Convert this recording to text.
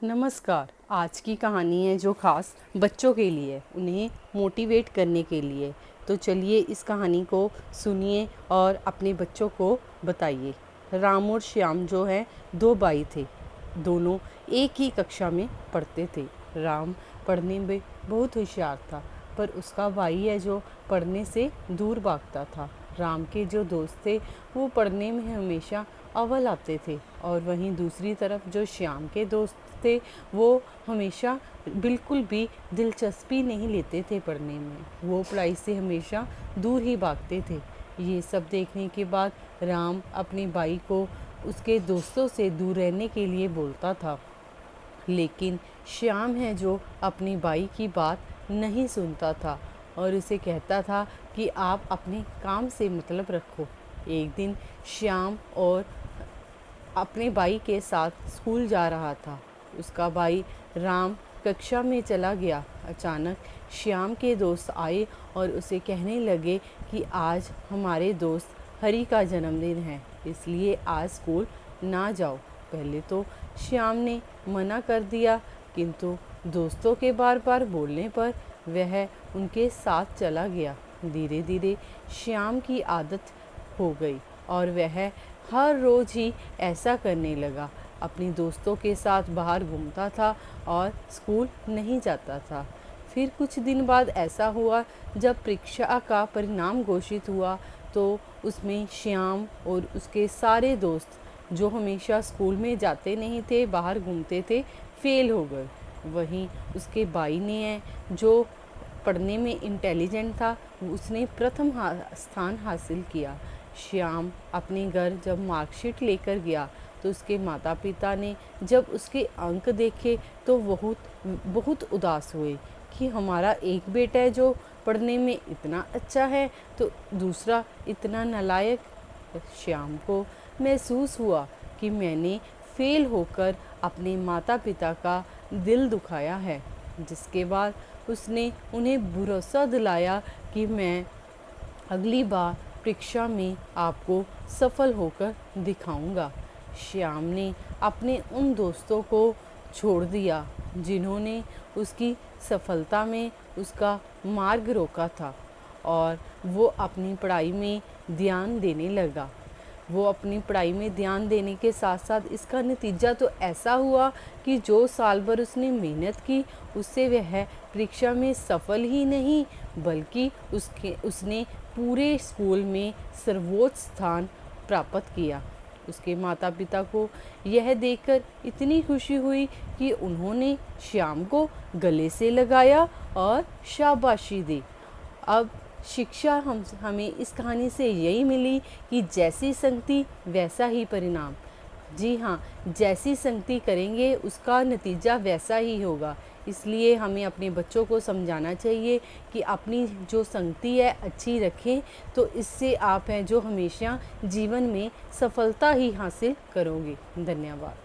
नमस्कार। आज की कहानी है जो ख़ास बच्चों के लिए, उन्हें मोटिवेट करने के लिए। तो चलिए इस कहानी को सुनिए और अपने बच्चों को बताइए। राम और श्याम जो है दो भाई थे। दोनों एक ही कक्षा में पढ़ते थे। राम पढ़ने में बहुत होशियार था, पर उसका भाई है जो पढ़ने से दूर भागता था। राम के जो दोस्त थे वो पढ़ने में हमेशा अव्वल आते थे, और वहीं दूसरी तरफ जो श्याम के दोस्त थे वो हमेशा बिल्कुल भी दिलचस्पी नहीं लेते थे पढ़ने में। वो पढ़ाई से हमेशा दूर ही भागते थे। ये सब देखने के बाद राम अपने भाई को उसके दोस्तों से दूर रहने के लिए बोलता था, लेकिन श्याम है जो अपनी भाई की बात नहीं सुनता था और उसे कहता था कि आप अपने काम से मतलब रखो। एक दिन श्याम और अपने भाई के साथ स्कूल जा रहा था। उसका भाई राम कक्षा में चला गया। अचानक श्याम के दोस्त आए और उसे कहने लगे कि आज हमारे दोस्त हरी का जन्मदिन है, इसलिए आज स्कूल ना जाओ। पहले तो श्याम ने मना कर दिया, किंतु दोस्तों के बार बार बोलने पर वह उनके साथ चला गया। धीरे धीरे श्याम की आदत हो गई और वह हर रोज़ ही ऐसा करने लगा। अपने दोस्तों के साथ बाहर घूमता था और स्कूल नहीं जाता था। फिर कुछ दिन बाद ऐसा हुआ, जब परीक्षा का परिणाम घोषित हुआ तो उसमें श्याम और उसके सारे दोस्त जो हमेशा स्कूल में जाते नहीं थे, बाहर घूमते थे, फेल हो गए। वहीं उसके भाई ने जो पढ़ने में इंटेलिजेंट था, उसने प्रथम स्थान हासिल किया। श्याम अपने घर जब मार्कशीट लेकर गया तो उसके माता पिता ने जब उसके अंक देखे तो बहुत उदास हुए कि हमारा एक बेटा है जो पढ़ने में इतना अच्छा है तो दूसरा इतना नालायक। श्याम को महसूस हुआ कि मैंने फेल होकर अपने माता पिता का दिल दुखाया है, जिसके बाद उसने उन्हें भरोसा दिलाया कि मैं अगली बार परीक्षा में आपको सफल होकर दिखाऊंगा। श्याम ने अपने उन दोस्तों को छोड़ दिया जिन्होंने उसकी सफलता में उसका मार्ग रोका था, और वो अपनी पढ़ाई में ध्यान देने लगा। वो अपनी पढ़ाई में ध्यान देने के साथ साथ इसका नतीजा तो ऐसा हुआ कि जो साल भर उसने मेहनत की उससे वह परीक्षा में सफल ही नहीं, बल्कि उसने पूरे स्कूल में सर्वोच्च स्थान प्राप्त किया। उसके माता पिता को यह देखकर इतनी खुशी हुई कि उन्होंने श्याम को गले से लगाया और शाबाशी दी। अब शिक्षा हमें इस कहानी से यही मिली कि जैसी संगति वैसा ही परिणाम। जी हाँ, जैसी संगति करेंगे उसका नतीजा वैसा ही होगा। इसलिए हमें अपने बच्चों को समझाना चाहिए कि अपनी जो संगति है अच्छी रखें, तो इससे आप हैं जो हमेशा जीवन में सफलता ही हासिल करोगे। धन्यवाद।